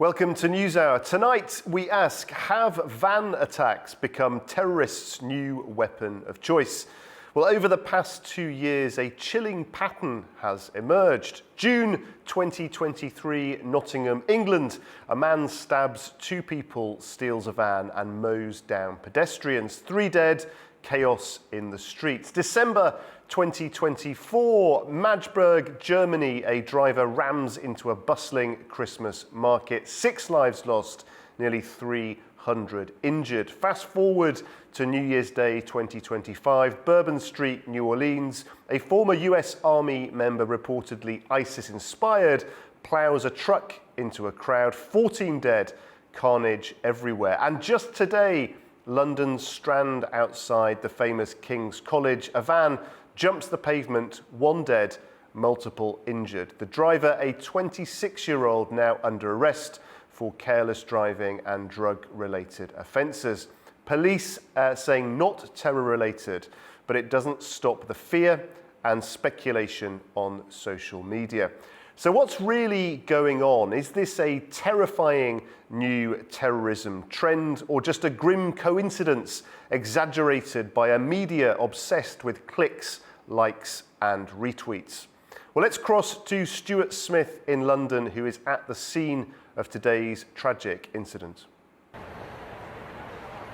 Welcome to Newshour. Tonight we ask, have van attacks become terrorists' new weapon of choice? Well, over the past 2 years, a chilling pattern has emerged. June 2023, Nottingham, England. A man stabs 2 people, steals a van and mows down pedestrians. 3 dead, chaos in the streets. December 2024, Magdeburg, Germany. A driver rams into a bustling Christmas market. 6 lives lost, nearly 300 injured. Fast forward to New Year's Day 2025, Bourbon Street, New Orleans. A former US Army member, reportedly ISIS-inspired, plows a truck into a crowd. 14 dead, carnage everywhere. And just today, London's Strand outside the famous King's College, a van jumps the pavement, 1 dead, multiple injured. The driver, a 26-year-old, now under arrest for careless driving and drug-related offences. Police saying not terror-related, but it doesn't stop the fear and speculation on social media. So what's really going on? Is this a terrifying new terrorism trend or just a grim coincidence exaggerated by a media obsessed with clicks, likes and retweets? Well, let's cross to Stuart Smith in London, who is at the scene of today's tragic incident.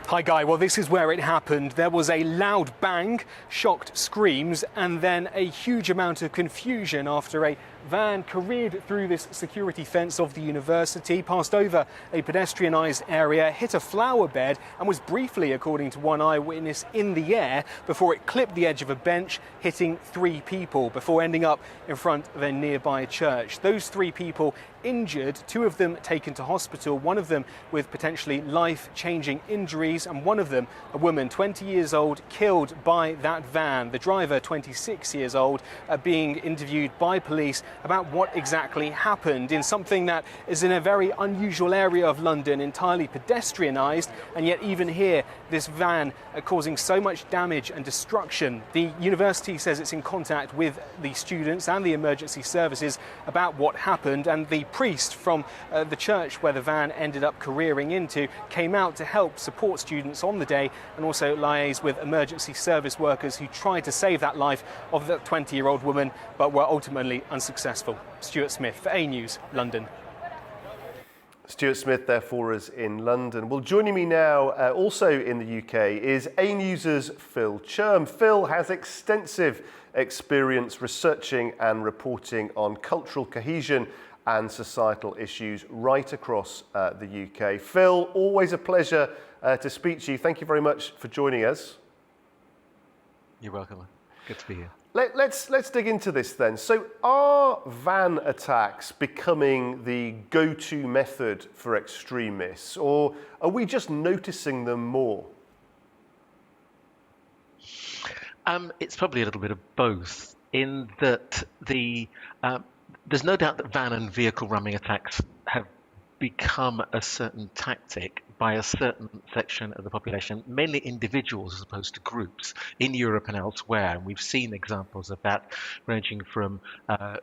Hi Guy, well this is where it happened. There was a loud bang, shocked screams and then a huge amount of confusion after a van careered through this security fence of the university, passed over a pedestrianised area, hit a flower bed and was briefly, according to one eyewitness, in the air before it clipped the edge of a bench, hitting 3 people before ending up in front of a nearby church. Those 3 people injured, 2 of them taken to hospital, 1 of them with potentially life-changing injuries and 1 of them, a woman 20 years old, killed by that van. The driver, 26 years old, being interviewed by police about what exactly happened in something that is in a very unusual area of London, entirely pedestrianised, and yet even here, this van causing so much damage and destruction. The university says it's in contact with the students and the emergency services about what happened, and the priest from the church where the van ended up careering into came out to help support students on the day and also liaise with emergency service workers who tried to save that life of the 20-year-old woman but were ultimately unsuccessful. Stuart Smith for A News, London. Stuart Smith there for us in London. Well, joining me now, also in the UK, is A News's Phil Churm. Phil has extensive experience researching and reporting on cultural cohesion and societal issues right across the UK. Phil, always a pleasure to speak to you. Thank you very much for joining us. You're welcome. Good to be here. Let's dig into this then. So are van attacks becoming the go-to method for extremists, or are we just noticing them more? It's probably a little bit of both, in that there's no doubt that van and vehicle ramming attacks have become a certain tactic by a certain section of the population, mainly individuals as opposed to groups, in Europe and elsewhere. And we've seen examples of that ranging from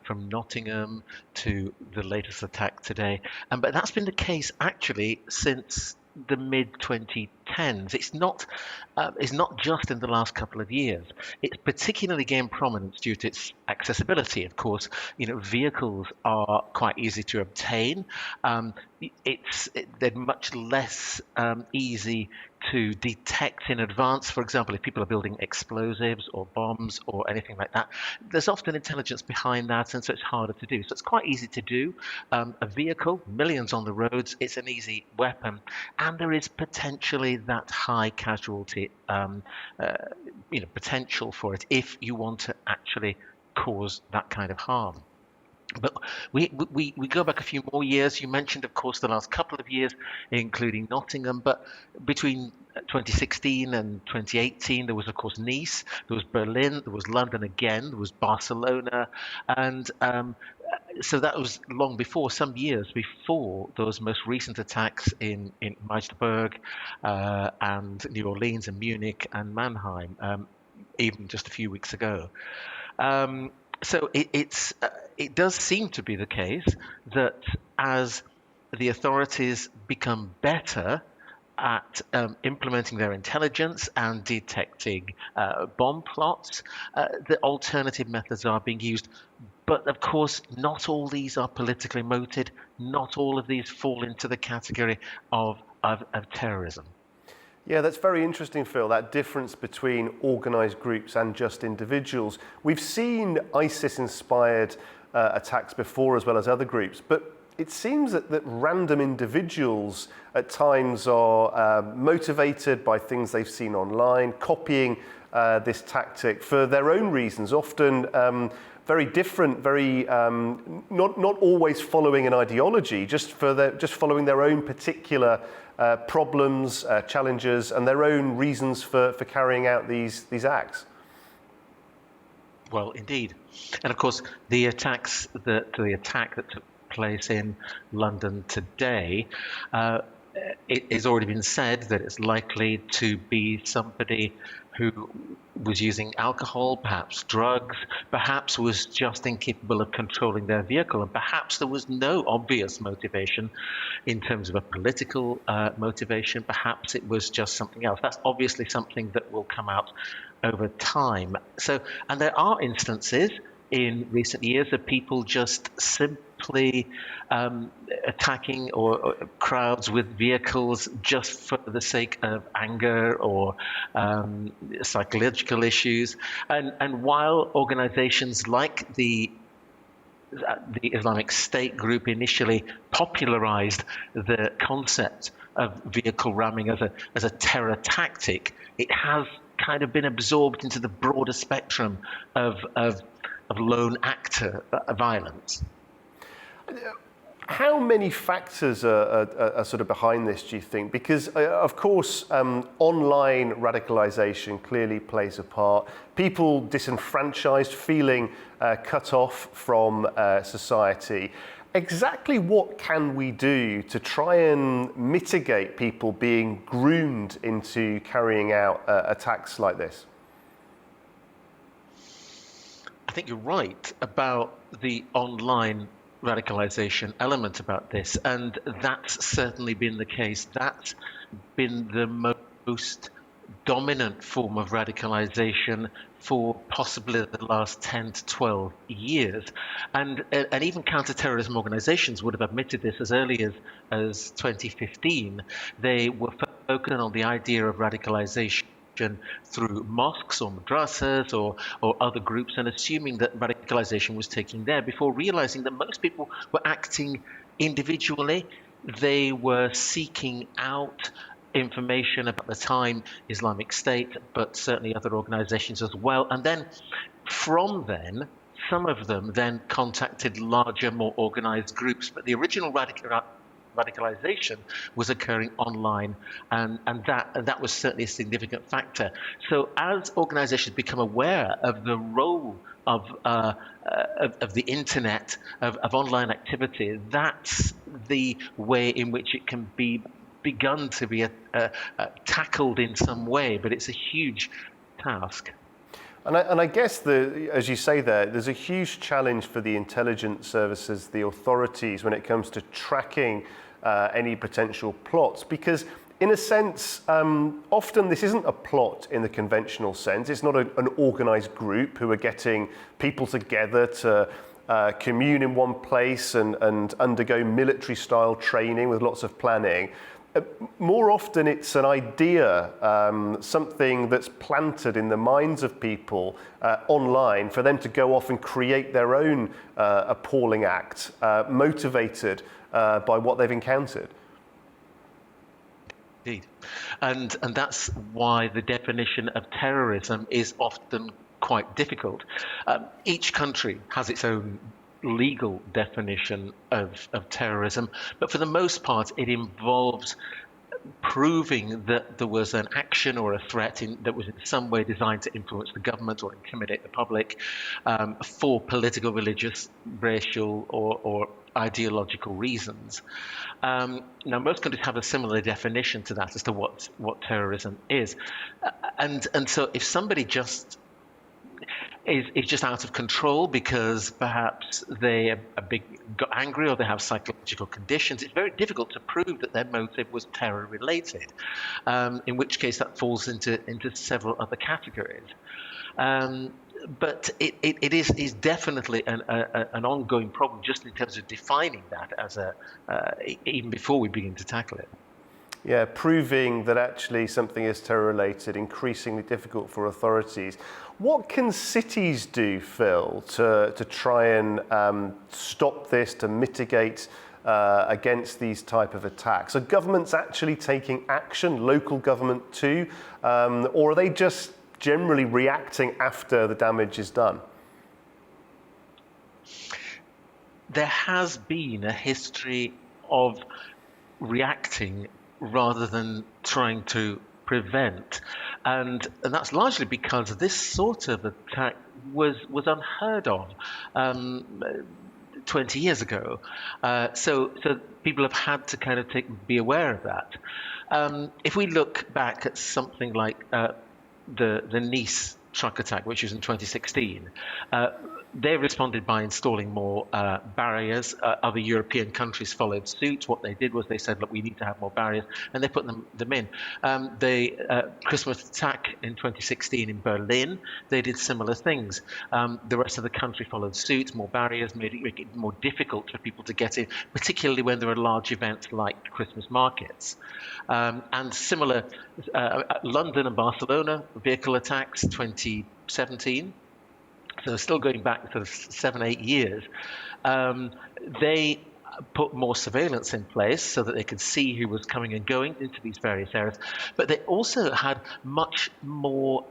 Nottingham to the latest attack today. But that's been the case actually since the mid-2010s. It's not just in the last couple of years. It's particularly gained prominence due to its accessibility. Of course, vehicles are quite easy to obtain. They're much less easy to detect in advance. For example, if people are building explosives or bombs or anything like that, there's often intelligence behind that, and so it's harder to do. So it's quite easy to do. A vehicle, millions on the roads, it's an easy weapon, and there is potentially that high casualty potential for it if you want to actually cause that kind of harm. But we go back a few more years. You mentioned, of course, the last couple of years, including Nottingham. But between 2016 and 2018, there was, of course, Nice, there was Berlin, there was London again, there was Barcelona. And so that was long before, some years before those most recent attacks in Magdeburg and New Orleans and Munich and Mannheim, even just a few weeks ago. So it does seem to be the case that as the authorities become better at implementing their intelligence and detecting bomb plots, the alternative methods are being used. But of course, not all these are politically motivated. Not all of these fall into the category of terrorism. Yeah, that's very interesting, Phil, that difference between organised groups and just individuals. We've seen ISIS-inspired attacks before, as well as other groups, but it seems that random individuals at times are motivated by things they've seen online, copying this tactic for their own reasons, often very different, very not always following an ideology, just following their own particular problems, challenges, and their own reasons for carrying out these acts. Well, indeed, and of course, the attack that took place in London today, it has already been said that it's likely to be somebody who was using alcohol, perhaps drugs, perhaps was just incapable of controlling their vehicle, and perhaps there was no obvious motivation in terms of a political motivation. Perhaps it was just something else. That's obviously something that will come out over time. So, and there are instances in recent years of people just simply attacking or crowds with vehicles just for the sake of anger or psychological issues. And while organizations like the Islamic State group initially popularized the concept of vehicle ramming as a terror tactic, it has kind of been absorbed into the broader spectrum of lone actor violence. How many factors are sort of behind this, do you think? Because, of course, online radicalization clearly plays a part. People disenfranchised, feeling cut off from society. Exactly what can we do to try and mitigate people being groomed into carrying out attacks like this? I think you're right about the online radicalization element about this, and that's certainly been the case. That's been the most dominant form of radicalization for possibly the last 10 to 12 years. And even counterterrorism organizations would have admitted this as early as 2015. They were focusing on the idea of radicalization through mosques or madrasas or other groups, and assuming that radicalization was taking there, before realizing that most people were acting individually. They were seeking out information about the time Islamic State, but certainly other organizations as well. And then from then, some of them then contacted larger, more organized groups. But the original radicalization was occurring online, and that was certainly a significant factor. So as organizations become aware of the role of the internet, of online activity, that's the way in which it can be begun to be tackled in some way, but it's a huge task. And I guess, as you say there's a huge challenge for the intelligence services, the authorities, when it comes to tracking any potential plots, because in a sense, often this isn't a plot in the conventional sense. It's not an organized group who are getting people together to commune in one place and undergo military-style training with lots of planning. More often it's an idea, something that's planted in the minds of people online for them to go off and create their own appalling act, motivated by what they've encountered. Indeed. And that's why the definition of terrorism is often quite difficult. Each country has its own legal definition of terrorism, but for the most part it involves proving that there was an action or a threat that was in some way designed to influence the government or intimidate the public for political, religious, racial or ideological reasons. Now, most countries have a similar definition to that as to what terrorism is. And so if somebody just is just out of control because perhaps they got angry or they have psychological conditions. It's very difficult to prove that their motive was terror related, in which case that falls into several other categories. But it is definitely an ongoing problem, just in terms of defining that as even before we begin to tackle it. Yeah, proving that actually something is terror-related, increasingly difficult for authorities. What can cities do, Phil, to try and stop this, to mitigate against these type of attacks? Are governments actually taking action, local government too, or are they just generally reacting after the damage is done? There has been a history of reacting rather than trying to prevent, and that's largely because this sort of attack was unheard of 20 years ago. So people have had to kind of be aware of that. If we look back at something like the Nice truck attack, which was in 2016, they responded by installing more barriers. Other European countries followed suit. What they did was they said, look, we need to have more barriers, and they put them in. The Christmas attack in 2016 in Berlin, they did similar things. The rest of the country followed suit. More barriers made it more difficult for people to get in, particularly when there are large events like Christmas markets. And similar, London and Barcelona vehicle attacks, 2017. So still going back sort of 7-8 years, they put more surveillance in place so that they could see who was coming and going into these various areas. But they also had much more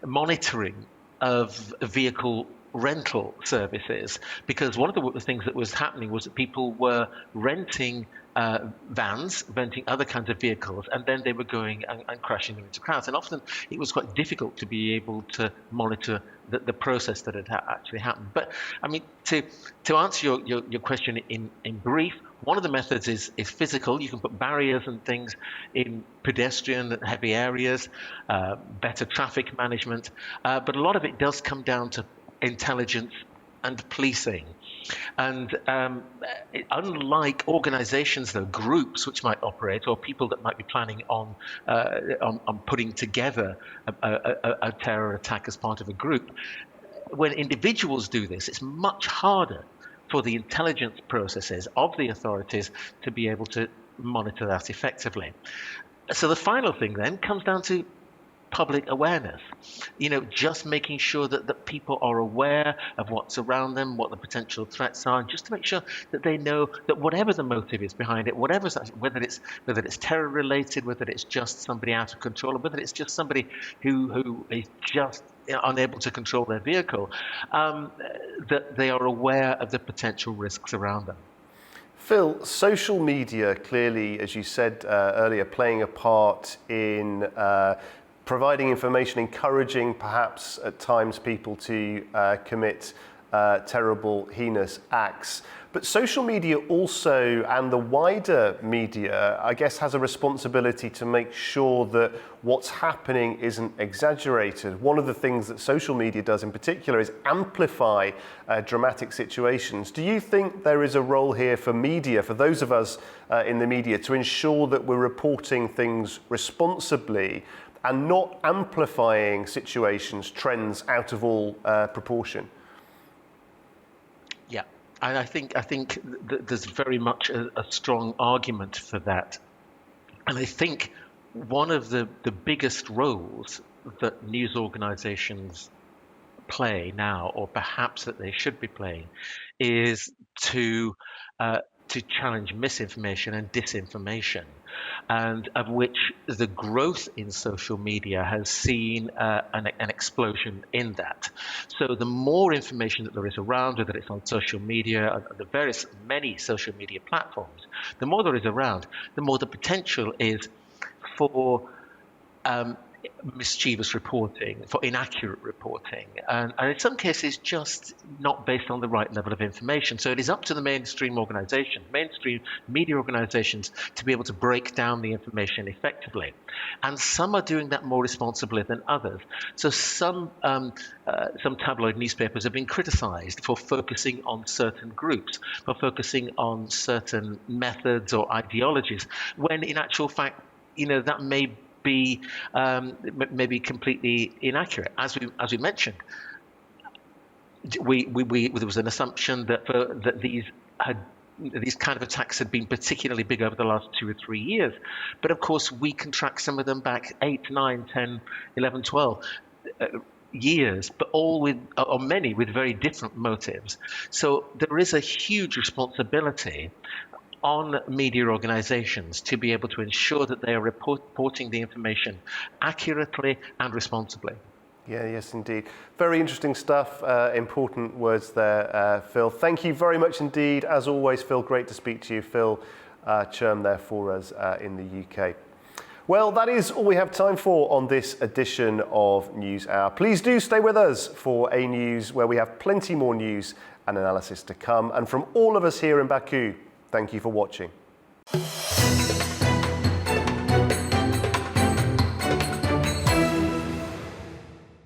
monitoring of vehicle rental services, because one of the things that was happening was that people were renting vans, renting other kinds of vehicles, and then they were going and crashing them into crowds. And often it was quite difficult to be able to monitor the process that had actually happened. But I mean, to answer your question in brief, one of the methods is physical. You can put barriers and things in pedestrian and heavy areas, better traffic management, but a lot of it does come down to intelligence and policing. And unlike organizations, though, groups which might operate, or people that might be planning on putting together a terror attack as part of a group, when individuals do this, it's much harder for the intelligence processes of the authorities to be able to monitor that effectively. So the final thing then comes down to public awareness, just making sure that people are aware of what's around them, what the potential threats are, and just to make sure that they know that whatever the motive is behind it, whether it's terror related, whether it's just somebody out of control, or whether it's just somebody who is just unable to control their vehicle, that they are aware of the potential risks around them. Phil, social media clearly, as you said earlier, playing a part in providing information, encouraging perhaps at times people to commit terrible, heinous acts. But social media also, and the wider media, I guess, has a responsibility to make sure that what's happening isn't exaggerated. One of the things that social media does in particular is amplify dramatic situations. Do you think there is a role here for media, for those of us in the media, to ensure that we're reporting things responsibly and not amplifying situations, trends out of all proportion? Yeah, and I think that there's very much a strong argument for that. And I think one of the biggest roles that news organizations play now, or perhaps that they should be playing, is to challenge misinformation and disinformation, and of which the growth in social media has seen an explosion in that. So the more information that there is around, whether it's on social media, the many social media platforms, the more there is around, the more the potential is for mischievous reporting, for inaccurate reporting, and in some cases just not based on the right level of information. So it is up to the mainstream media organizations, to be able to break down the information effectively. And some are doing that more responsibly than others. So some tabloid newspapers have been criticized for focusing on certain groups, for focusing on certain methods or ideologies, when in actual fact, that may be maybe completely inaccurate. As we mentioned, there was an assumption that these kind of attacks had been particularly big over the last 2 or 3 years. But of course, we can track some of them back 8, 9, 10, 11, 12 years, but many with very different motives. So there is a huge responsibility on media organizations to be able to ensure that they are reporting the information accurately and responsibly. Yeah, yes, indeed. Very interesting stuff. Important words there, Phil. Thank you very much indeed. As always, Phil, great to speak to you. Phil Churm there for us in the UK. Well, that is all we have time for on this edition of Newshour. Please do stay with us for A News, where we have plenty more news and analysis to come. And from all of us here in Baku, thank you for watching.